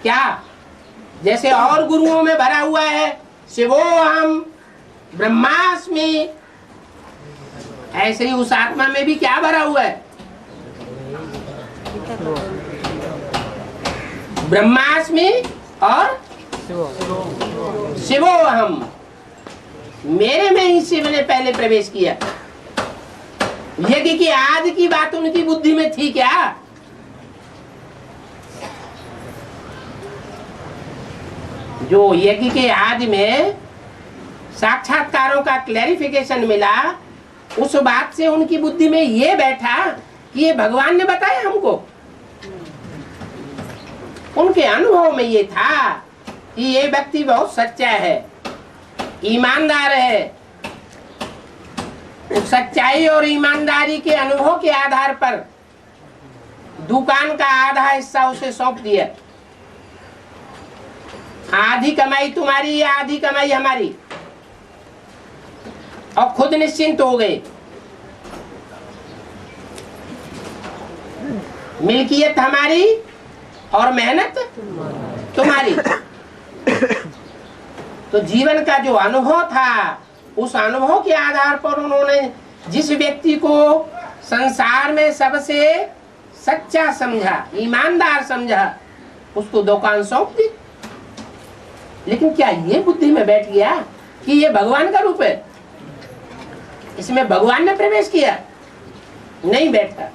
क्या जैसे और गुरुओं में भरा हुआ है शिवोहम ब्रह्मास्मि, ऐसे ही उस आत्मा में भी क्या भरा हुआ है? ब्रह्मास्मि और शिवोहम। मेरे में ही शिव ने पहले प्रवेश किया। यज्ञ की आदि की बात उनकी बुद्धि में थी क्या? जो यज्ञ के आदि में साक्षात्कारों का क्लैरिफिकेशन मिला, उस बात से उनकी बुद्धि में ये बैठा कि ये भगवान ने बताया हमको। उनके अनुभव में ये था कि ये व्यक्ति बहुत सच्चा है, ईमानदार है। उस सच्चाई और ईमानदारी के अनुभव के आधार पर दुकान का आधा हिस्सा उसे सौंप दिया। आधी कमाई तुम्हारी या आधी कमाई हमारी, और खुद निश्चिंत हो गए। मिल्कियत हमारी और मेहनत तुम्हारी। तो जीवन का जो अनुभव था, उस अनुभव के आधार पर उन्होंने जिस व्यक्ति को संसार में सबसे सच्चा समझा, ईमानदार समझा, उसको दुकान सौंप दी। लेकिन क्या ये बुद्धि में बैठ गया कि ये भगवान का रूप है, इसमें भगवान ने प्रवेश किया? नहीं बैठा।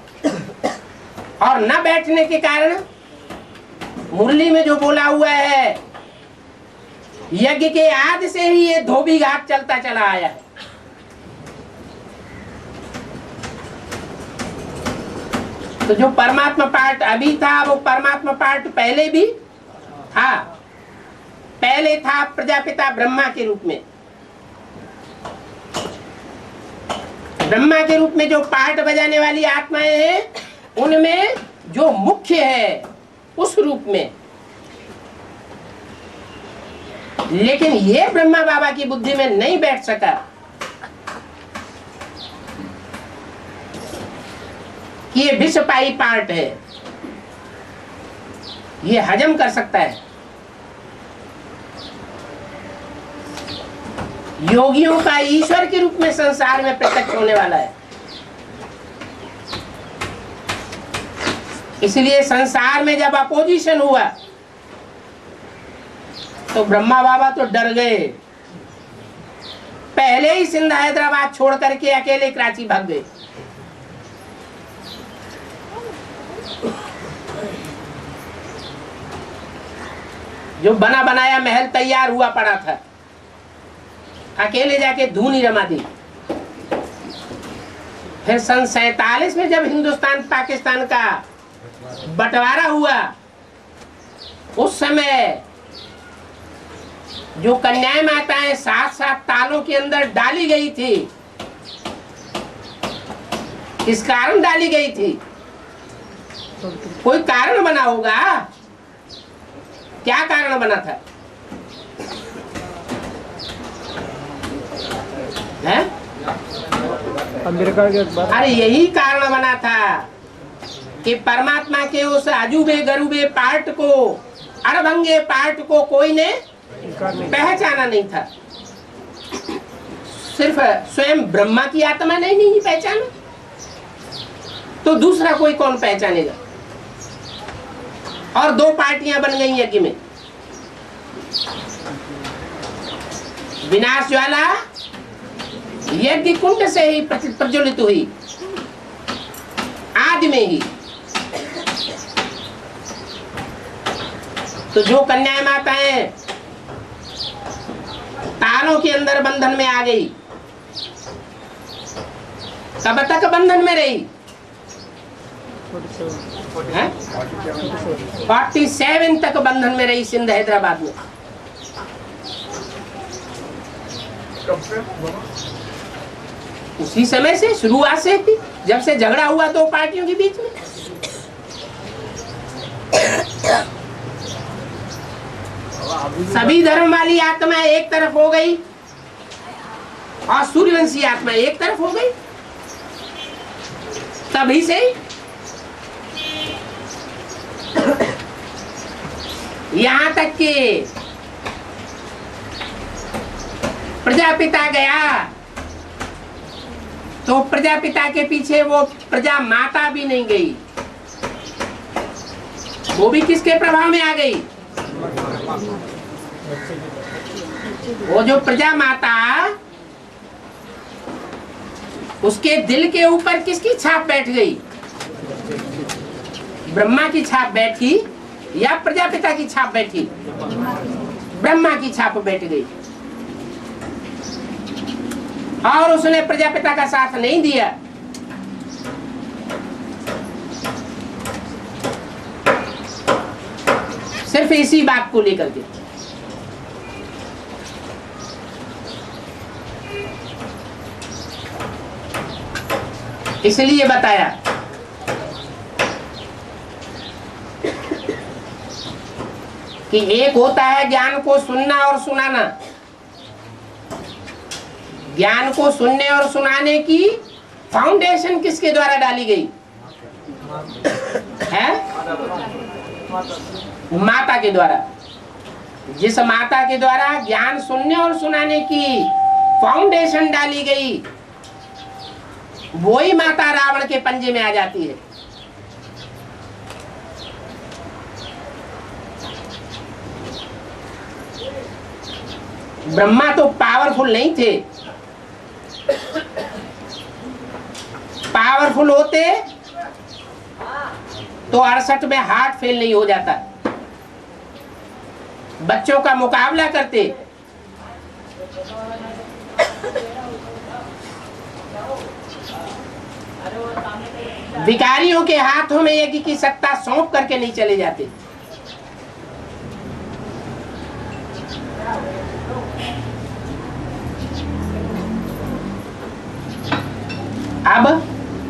और न बैठने के कारण मुरली में जो बोला हुआ है, यज्ञ के आदि से ही ये धोबी घाट चलता चला आया है। तो जो परमात्मा पार्ट अभी था, वो परमात्मा पार्ट पहले भी था। पहले था प्रजापिता ब्रह्मा के रूप में। ब्रह्मा के रूप में जो पार्ट बजाने वाली आत्माएं हैं, उनमें जो मुख्य है उस रूप में। लेकिन ये ब्रह्मा बाबा की बुद्धि में नहीं बैठ सका कि ये विषपाई पार्ट है, ये हजम कर सकता है। योगियों का ईश्वर के रूप में संसार में प्रत्यक्ष होने वाला है। इसलिए संसार में जब अपोजिशन हुआ तो ब्रह्मा बाबा तो डर गए। पहले ही सिंध हैदराबाद छोड़ करके अकेले कराची भाग गए। जो बना बनाया महल तैयार हुआ पड़ा था, अकेले जाके धूनी रमा दी। फिर सन 47 में जब हिंदुस्तान पाकिस्तान का बंटवारा हुआ, उस समय जो कन्याएं माताएं 7-7 तालों के अंदर डाली गई थी, किस कारण डाली गई थी? कोई कारण बना होगा। क्या कारण बना था? है? अरे यही कारण बना था कि परमात्मा के उस अजूबे गरूबे पार्ट को, अड़भंगे पार्ट को कोई ने पहचाना नहीं था। सिर्फ स्वयं ब्रह्मा की आत्मा ने नहीं पहचाना, तो दूसरा कोई कौन पहचानेगा? और दो पार्टियां बन गई यज्ञ में। विनाश ज्वाला यज्ञ कुंड से ही प्रज्वलित हुई, आदि में ही। तो जो कन्याएं माताएं तालों के अंदर बंधन में आ गई, कब तक बंधन में रही? 47 तक बंधन में रही सिंध हैदराबाद में। उसी समय से, शुरुआत से थी, जब से झगड़ा हुआ दो पार्टियों के बीच में। सभी धर्म वाली आत्मा एक तरफ हो गई और सूर्यवंशी आत्मा एक तरफ हो गई। तभी से यहाँ तक कि प्रजापिता गया तो प्रजापिता के पीछे वो प्रजा माता भी नहीं गई, वो भी किसके प्रभाव में आ गई? वो जो प्रजा माता, उसके दिल के ऊपर किसकी छाप बैठ गई? ब्रह्मा की छाप बैठी या प्रजापिता की छाप बैठी? ब्रह्मा की छाप बैठ गई। और उसने प्रजापिता का साथ नहीं दिया। सिर्फ इसी बात को लेकर के इसलिए बताया कि एक होता है ज्ञान को सुनना और सुनाना। ज्ञान को सुनने और सुनाने की फाउंडेशन किसके द्वारा डाली गई है? माता के द्वारा। जिस माता के द्वारा ज्ञान सुनने और सुनाने की फाउंडेशन डाली गई, वही माता रावण के पंजे में आ जाती है। ब्रह्मा तो पावरफुल नहीं थे। पावरफुल होते तो 68 में हार्ट फेल नहीं हो जाता। बच्चों का मुकाबला करते। भिखारियों के हाथों में यज्ञ की सत्ता सौंप करके नहीं चले जाते। अब